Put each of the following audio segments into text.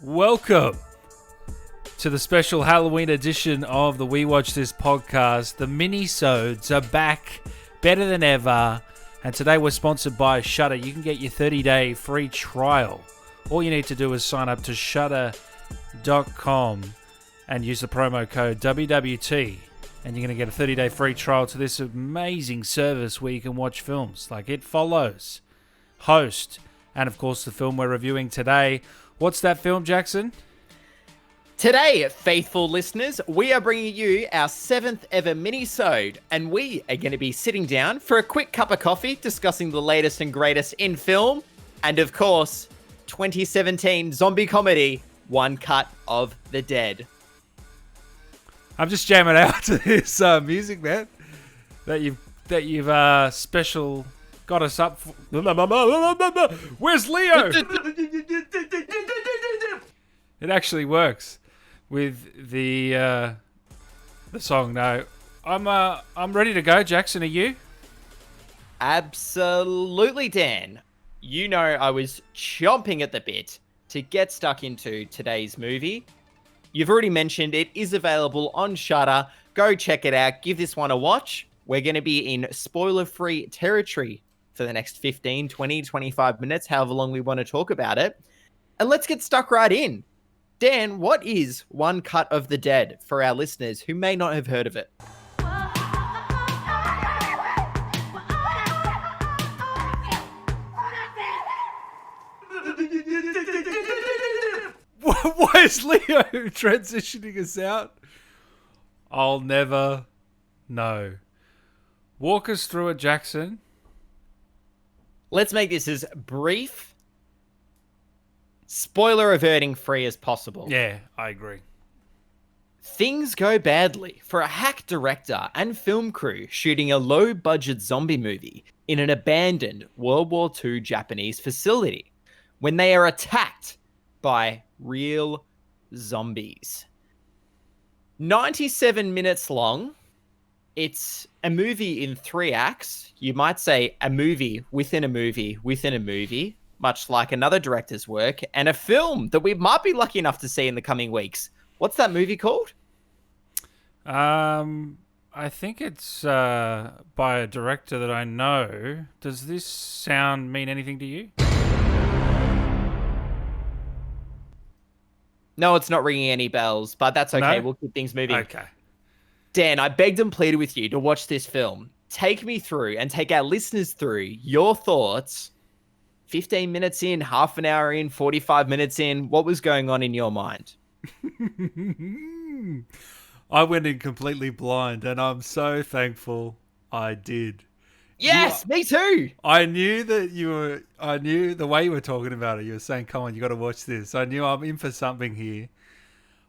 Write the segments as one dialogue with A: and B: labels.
A: Welcome to the special Halloween edition of the We Watch This podcast. The Minisodes are back better than ever. And today we're sponsored by Shudder. You can get your 30-day free trial. All you need to do is sign up to shudder.com and use the promo code WWT. And you're going to get a 30-day free trial to this amazing service where you can watch films like It Follows, Host, and of course the film we're reviewing today. What's that film, Jackson?
B: Today, faithful listeners, we are bringing you our 7th ever Minisode, and we are going to be sitting down for a quick cup of coffee discussing the latest and greatest in film, and of course, 2017 zombie comedy, One Cut of the Dead.
A: I'm just jamming out to this music, man, that you've special got us up for. Where's Leo? It actually works with the song. No, I'm ready to go. Jackson, are you?
B: Absolutely, Dan. You know I was chomping at the bit to get stuck into today's movie. You've already mentioned it is available on Shudder. Go check it out. Give this one a watch. We're going to be in spoiler-free territory for the next 15, 20, 25 minutes, however long we want to talk about it. And let's get stuck right in. Dan, what is One Cut of the Dead for our listeners who may not have heard of it?
A: Why is Leo transitioning us out? I'll never know. Walk us through it, Jackson.
B: Let's make this as brief, spoiler averting free as possible.
A: Yeah, I agree.
B: Things go badly for a hack director and film crew shooting a low-budget zombie movie in an abandoned World War II Japanese facility when they are attacked by real zombies. 97 minutes long. It's a movie in 3 acts. You might say a movie within a movie within a movie, much like another director's work, and a film that we might be lucky enough to see in the coming weeks. What's that movie called?
A: I think it's by a director that I know. Does this sound mean anything to you?
B: No, it's not ringing any bells, but that's okay.
A: No?
B: We'll keep things moving.
A: Okay.
B: Dan, I begged and pleaded with you to watch this film. Take me through and take our listeners through your thoughts. 15 minutes in, half an hour in, 45 minutes in. What was going on in your mind?
A: I went in completely blind, and I'm so thankful I did.
B: Yes, me too.
A: I knew that I knew the way you were talking about it. You were saying, come on, you got to watch this. I knew I'm in for something here.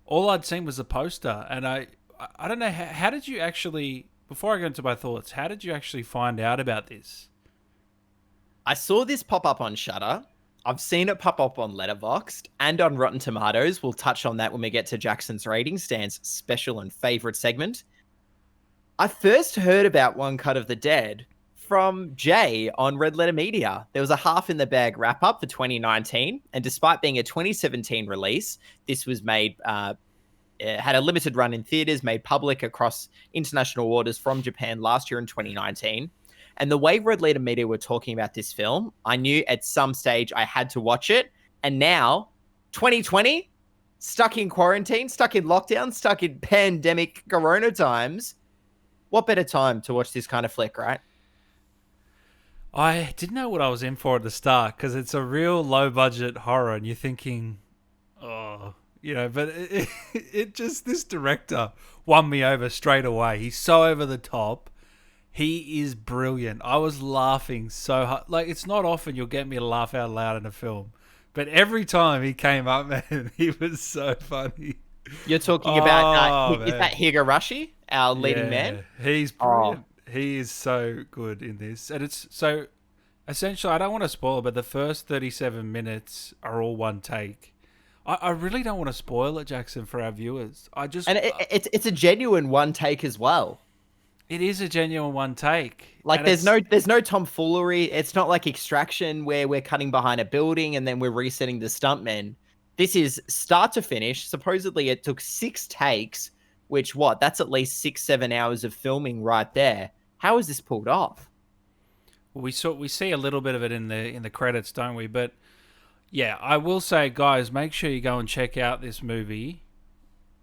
A: All I'd seen was a poster, and I don't know, how did you actually, before I go into my thoughts, how did you actually find out about this?
B: I saw this pop up on Shudder. I've seen it pop up on Letterboxd and on Rotten Tomatoes. We'll touch on that when we get to Jackson's ratings, Stan's special and favorite segment. I first heard about One Cut of the Dead from Jay on Red Letter Media. There was a half in the bag wrap up for 2019. And despite being a 2017 release, this was made, it had a limited run in theaters, made public across international waters from Japan last year in 2019. And the way Red Letter Media were talking about this film, I knew at some stage I had to watch it. And now, 2020, stuck in quarantine, stuck in lockdown, stuck in pandemic corona times. What better time to watch this kind of flick, right?
A: I didn't know what I was in for at the start, because it's a real low-budget horror, and you're thinking, oh, you know, but it just, this director won me over straight away. He's so over the top. He is brilliant. I was laughing so hard. Like, it's not often you'll get me to laugh out loud in a film, but every time he came up, man, he was so funny.
B: You're talking about, is that Higurashi, our leading man?
A: He's brilliant. He is so good in this. And it's so, essentially, I don't want to spoil it, but the first 37 minutes are all one take. I really don't want to spoil it, Jackson, for our viewers.
B: It's a genuine one take as well.
A: It is a genuine one take.
B: Like, there's no tomfoolery. It's not like Extraction where we're cutting behind a building and then we're resetting the stuntmen. This is start to finish. Supposedly it took 6 takes, which that's at least 6-7 hours of filming right there. How is this pulled off?
A: Well, we see a little bit of it in the credits, don't we? But yeah, I will say, guys, make sure you go and check out this movie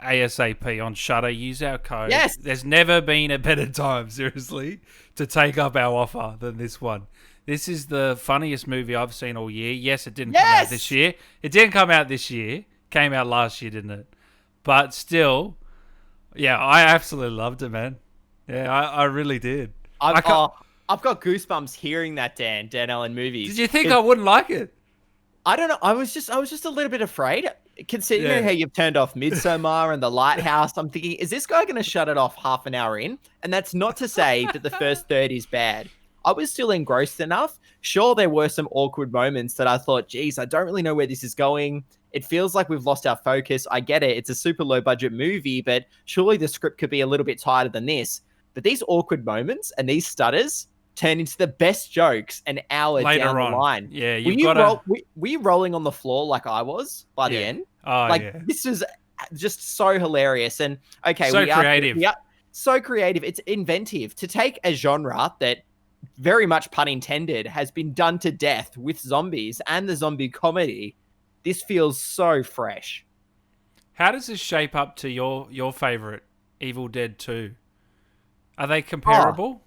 A: ASAP on Shudder. Use our code.
B: Yes.
A: There's never been a better time, seriously, to take up our offer than this one. This is the funniest movie I've seen all year. Yes, it didn't come out this year. It didn't come out this year. Came out last year, didn't it? But still, yeah, I absolutely loved it, man. Yeah, I really did.
B: I've got goosebumps hearing that, Dan Allen movies.
A: Did you think I wouldn't like it?
B: I don't know. I was just a little bit afraid. Considering how you've turned off Midsommar and The Lighthouse, I'm thinking, is this guy going to shut it off half an hour in? And that's not to say that the first third is bad. I was still engrossed enough. Sure, there were some awkward moments that I thought, geez, I don't really know where this is going. It feels like we've lost our focus. I get it. It's a super low budget movie, but surely the script could be a little bit tighter than this. But these awkward moments and these stutters turn into the best jokes an hour
A: later
B: down
A: on.
B: The line.
A: Yeah,
B: were you rolling on the floor like I was by the end?
A: Oh,
B: This was just so hilarious. And okay,
A: so creative.
B: So creative. It's inventive to take a genre that, very much pun intended, has been done to death with zombies and the zombie comedy. This feels so fresh.
A: How does this shape up to your favorite, Evil Dead 2? Are they comparable?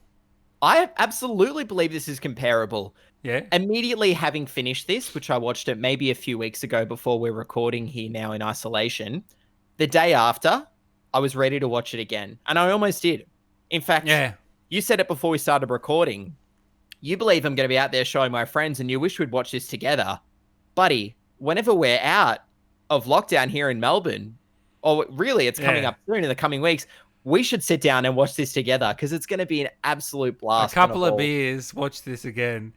B: I absolutely believe this is comparable.
A: Yeah.
B: Immediately having finished this, which I watched it maybe a few weeks ago before we're recording here now in isolation, the day after, I was ready to watch it again. And I almost did. In fact, you said it before we started recording. You believe I'm going to be out there showing my friends and you wish we'd watch this together. Buddy, whenever we're out of lockdown here in Melbourne, or really it's coming up soon in the coming weeks, we should sit down and watch this together because it's going to be an absolute blast.
A: A couple of beers, watch this again.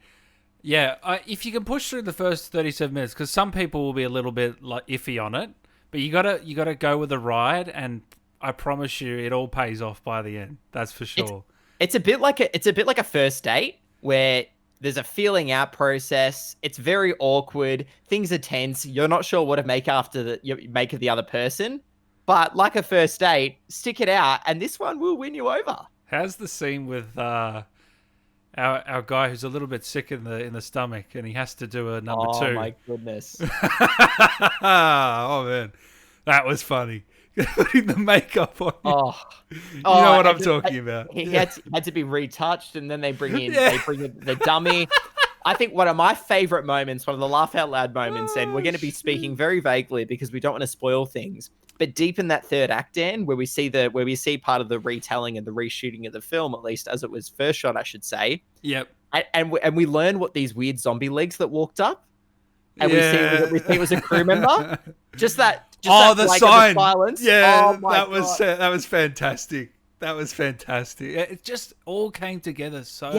A: Yeah, if you can push through the first 37 minutes, because some people will be a little bit iffy on it, but you gotta go with the ride, and I promise you, it all pays off by the end. That's for sure.
B: It's a bit like a first date where there's a feeling out process. It's very awkward. Things are tense. You're not sure what to make you make of the other person. But like a first date, stick it out, and this one will win you over. How's
A: the scene with our guy who's a little bit sick in the stomach, and he has to do a number 2?
B: Oh my goodness!
A: Oh man, that was funny. Putting the makeup on. You know what I'm talking about.
B: He had to be retouched, and then they bring in the dummy. I think one of my favorite moments, one of the laugh out loud moments, and we're going to be speaking very vaguely because we don't want to spoil things. But deep in that third act, Dan, where we see part of the retelling and the reshooting of the film, at least as it was first shot, I should say.
A: Yep.
B: And we learn what these weird zombie legs that walked up, and we see it was a crew member. The
A: sign.
B: Silence.
A: Yeah, that was fantastic. That was fantastic. It just all came together. So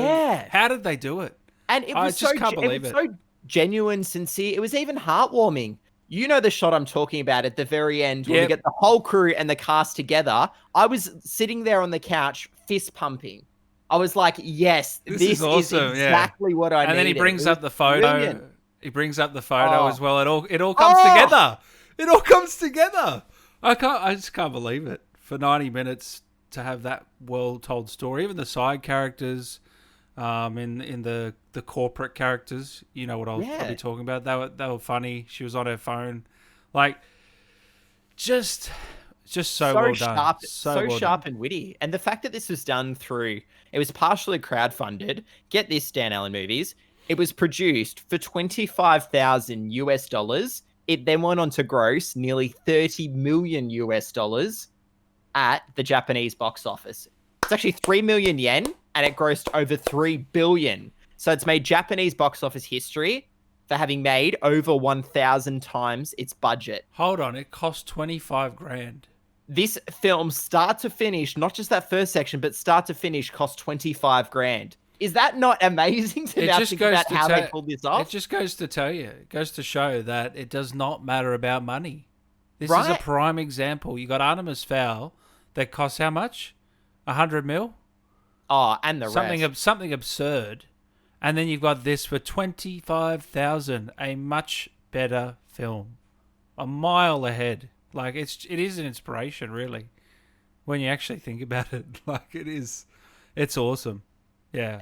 A: how did they do it?
B: And I just can't believe it. So genuine, sincere. It was even heartwarming. You know the shot I'm talking about at the very end where we get the whole crew and the cast together. I was sitting there on the couch, fist pumping. I was like, yes, this is awesome. Exactly what I needed.
A: And then he brings up the photo. Brilliant. He brings up the photo as well. It all comes together. It all comes together. I just can't believe it. For 90 minutes to have that well-told story, even the side characters, in the corporate characters, you know what I'll be talking about. They were funny. She was on her phone, like just so well done.
B: So sharp and witty. And the fact that this was done it was partially crowdfunded. Get this, Dan Allen Movies. It was produced for $25,000. It then went on to gross nearly $30 million at the Japanese box office. It's actually 3 million yen, and it grossed over 3 billion. So it's made Japanese box office history for having made over 1,000 times its budget.
A: Hold on, it cost 25 grand.
B: This film, start to finish, not just that first section, but start to finish, cost 25 grand. Is that not amazing to now think about how they pulled this off?
A: It just goes to show that it does not matter about money. This is a prime example. You got Artemis Fowl that costs how much? 100 mil?
B: Oh, and the rest.
A: Something absurd. And then you've got this for 25,000, a much better film. a mile ahead. Like it is an inspiration, really, when you actually think about it. Like it's awesome. Yeah.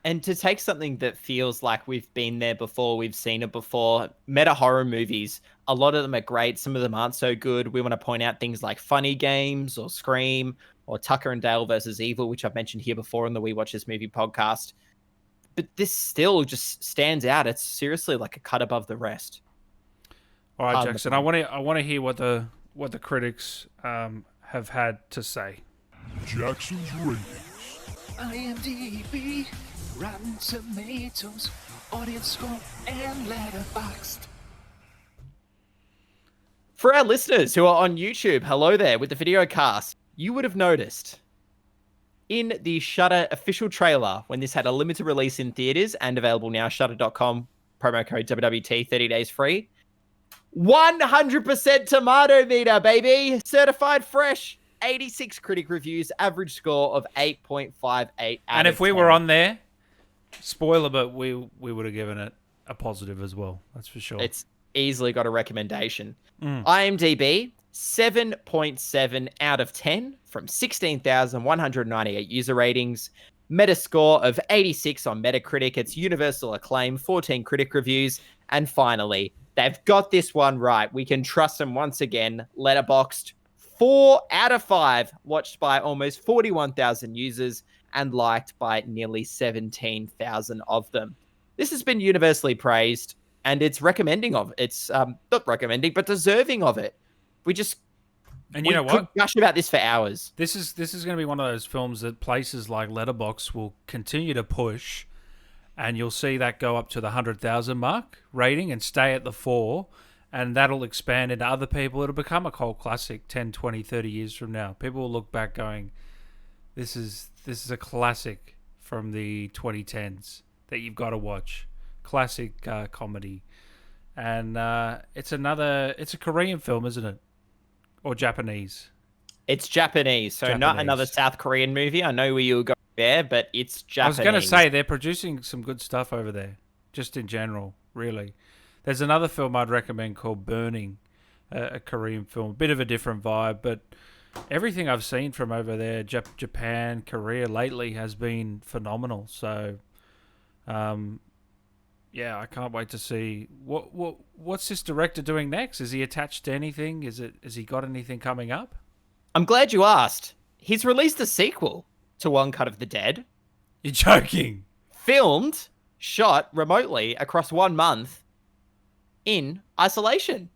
B: And to take something that feels like we've been there before, we've seen it before, meta horror movies, a lot of them are great. Some of them aren't so good. We want to point out things like Funny Games or Scream or Tucker and Dale versus Evil, which I've mentioned here before in the We Watch This Movie podcast. But this still just stands out. It's seriously like a cut above the rest.
A: All right, Jackson. I want to hear what the critics have had to say.
C: Jackson's ratings.
D: IMDb, Rotten Tomatoes, audience score, and Letterboxd.
B: For our listeners who are on YouTube, hello there with the video cast. You would have noticed in the Shudder official trailer when this had a limited release in theaters and available now, shudder.com, promo code WWT, 30 days free. 100% tomato meter, baby. Certified fresh. 86 critic reviews, average score of 8.58
A: And if we were on there, spoiler, but we would have given it a positive as well. That's for sure.
B: It's easily got a recommendation. IMDb, 7.7 out of 10 from 16,198 user ratings. Metascore of 86 on Metacritic. It's universal acclaim, 14 critic reviews. And finally, they've got this one right. We can trust them once again. Letterboxd, 4 out of 5, watched by almost 41,000 users and liked by nearly 17,000 of them. This has been universally praised, and it's recommending of it. It's not recommending, but deserving of it. We
A: you know what?
B: Could gush about this for hours.
A: This is going to be one of those films that places like Letterboxd will continue to push, and you'll see that go up to the 100,000 mark rating and stay at the 4. And that'll expand into other people. It'll become a cult classic 10, 20, 30 years from now. People will look back going, this is a classic from the 2010s that you've got to watch. Classic comedy. And it's a Korean film, isn't it? Or Japanese?
B: It's Japanese, so not another South Korean movie. I know where you were going there, but it's Japanese.
A: I was going to say, they're producing some good stuff over there, just in general, really. There's another film I'd recommend called Burning, a Korean film. A bit of a different vibe, but everything I've seen from over there, Japan, Korea lately has been phenomenal. So, yeah, I can't wait to see what's this director doing next. Is he attached to anything? Has he got anything coming up?
B: I'm glad you asked. He's released a sequel to One Cut of the Dead.
A: You're joking.
B: Filmed, shot remotely across 1 month. In isolation.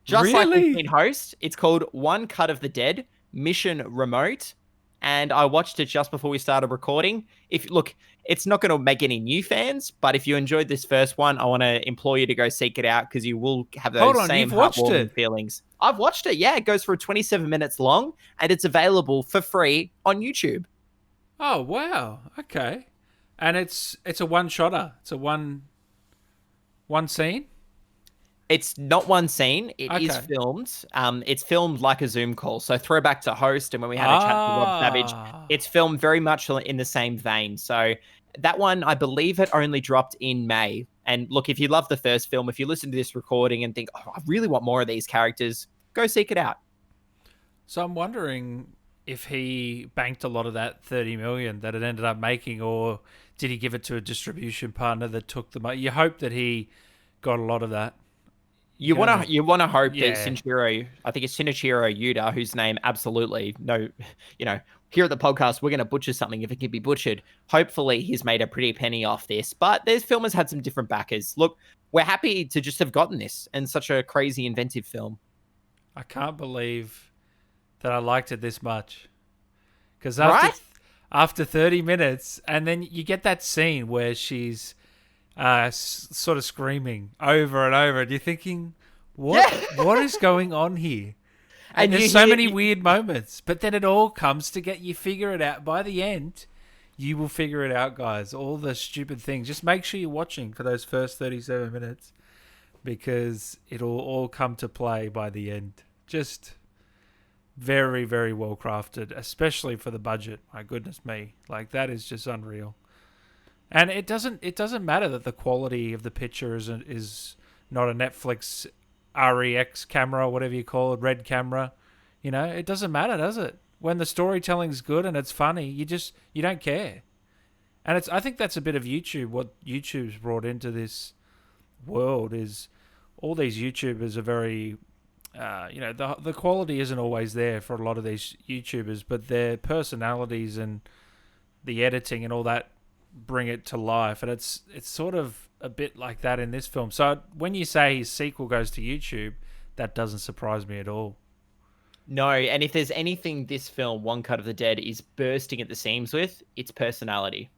B: Just like we've been host, it's called One Cut of the Dead, Mission Remote. And I watched it just before we started recording. It's not going to make any new fans, but if you enjoyed this first one, I want to implore you to go seek it out because you will have those same heartwarming feelings. I've watched it, yeah. It goes for 27 minutes long, and it's available for free on YouTube.
A: Oh, wow. Okay. And it's a one-shotter. It's a one scene?
B: It's not one scene. It is filmed. It's filmed like a Zoom call. So throwback to Host and when we had a chat with Rob Savage, it's filmed very much in the same vein. So that one, I believe it only dropped in May. And look, if you love the first film, if you listen to this recording and think, oh, I really want more of these characters, go seek it out.
A: So I'm wondering if he banked a lot of that 30 million that it ended up making, or did he give it to a distribution partner that took the money? You hope that he got a lot of that. You want
B: to hope that Shinichiro, I think it's Shinichiro Yuda, whose name absolutely here at the podcast, we're going to butcher something if it can be butchered. Hopefully he's made a pretty penny off this, but this film has had some different backers. Look, we're happy to just have gotten this and such a crazy, inventive film.
A: I can't believe that I liked it this much. Because after 30 minutes, and then you get that scene where she's sort of screaming over and over, and you're thinking, what is going on here? And there's so many weird moments, but then it all comes to get you figure it out. By the end, you will figure it out, guys. All the stupid things. Just make sure you're watching for those first 37 minutes because it'll all come to play by the end. Just very, very well crafted, especially for the budget. My goodness me. Like, that is just unreal. And it doesn't matter that the quality of the picture is not a Netflix REX camera or whatever you call it, red camera. You know, it doesn't matter, does it? When the storytelling's good and it's funny, you don't care. And I think that's a bit of YouTube. What YouTube's brought into this world is all these YouTubers are very, the quality isn't always there for a lot of these YouTubers, but their personalities and the editing and all that bring it to life. And it's sort of a bit like that in this film. So when you say his sequel goes to YouTube, that doesn't surprise me at all.
B: No, and if there's anything this film, One Cut of the Dead, is bursting at the seams with, it's personality.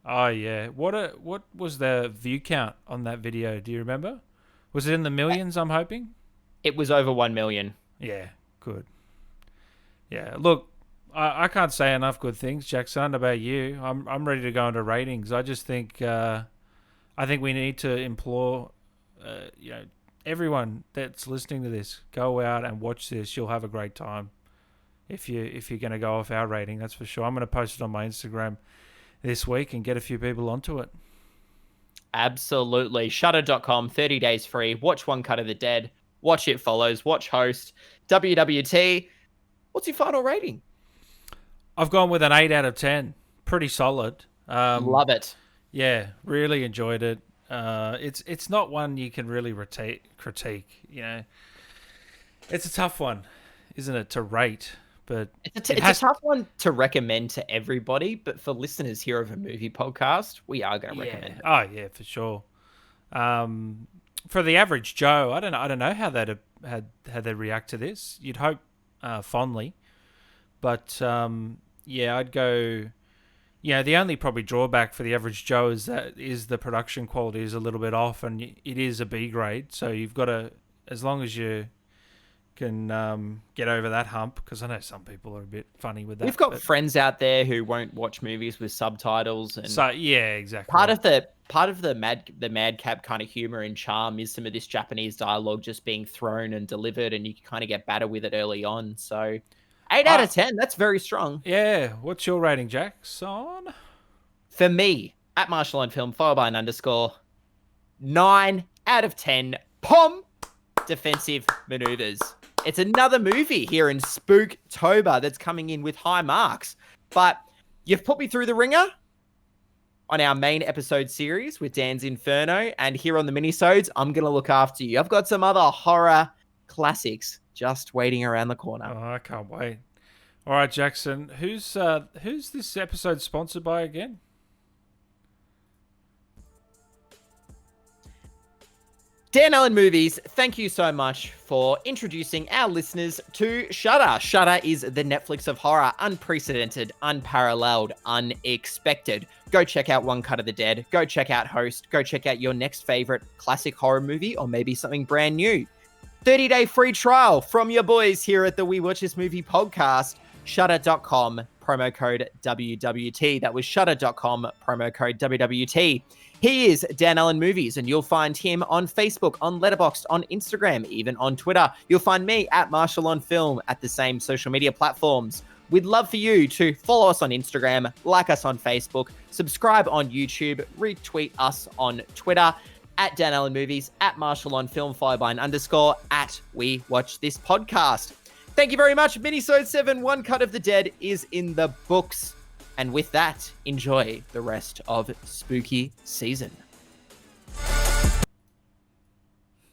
A: Oh yeah, what was the view count on that video? Do you remember? Was it in the millions? I'm hoping.
B: It was over 1 million.
A: Yeah, good. Yeah, look, I can't say enough good things, Jackson. I don't know about you. I'm ready to go into ratings. I just think we need to implore, everyone that's listening to this, go out and watch this. You'll have a great time. If you're going to go off our rating, that's for sure. I'm going to post it on my Instagram this week and get a few people onto it.
B: Absolutely. Shudder.com, 30 days free. Watch One Cut of the Dead. Watch It Follows. Watch Host. WWT. What's your final rating?
A: I've gone with an 8 out of 10. Pretty solid.
B: Love it.
A: Yeah, really enjoyed it. It's not one you can really critique. You know, it's a tough one, isn't it, to rate? But
B: it's a tough one to recommend to everybody. But for listeners here of a movie podcast, we are going to recommend it.
A: Oh yeah, for sure. For the average Joe, I don't know how they'd react to this. You'd hope fondly, but I'd go. Yeah, the only probably drawback for the average Joe is the production quality is a little bit off, and it is a B grade. So you've got to, as long as you can get over that hump, because I know some people are a bit funny with that.
B: We've got friends out there who won't watch movies with subtitles, and
A: so yeah, exactly.
B: Part of the madcap kind of humor and charm is some of this Japanese dialogue just being thrown and delivered, and you can kind of get better with it early on. So 8 out of 10, that's very strong.
A: Yeah. What's your rating, Jackson?
B: For me, at Marshall on Film, followed by an underscore, 9 out of 10. POM! Defensive maneuvers. It's another movie here in Spooktober that's coming in with high marks. But you've put me through the ringer on our main episode series with Dan's Inferno. And here on the Minisodes, I'm going to look after you. I've got some other horror classics just waiting around the corner.
A: Oh, I can't wait. All right, Jackson. Who's this episode sponsored by again?
B: Dan Allen Movies, thank you so much for introducing our listeners to Shudder. Shudder is the Netflix of horror, unprecedented, unparalleled, unexpected. Go check out One Cut of the Dead. Go check out Host. Go check out your next favorite classic horror movie or maybe something brand new. 30-day free trial from your boys here at the We Watch This Movie podcast. Shudder.com, promo code WWT. That was Shudder.com, promo code WWT. He is Dan Allen Movies, and you'll find him on Facebook, on Letterboxd, on Instagram, even on Twitter. You'll find me at Marshall on Film at the same social media platforms. We'd love for you to follow us on Instagram, like us on Facebook, subscribe on YouTube, retweet us on Twitter, at Dan Allen Movies, at Marshall on Film, followed by an underscore, at We Watch This Podcast. Thank you very much. Minisode 7, One Cut of the Dead is in the books. And with that, enjoy the rest of spooky season.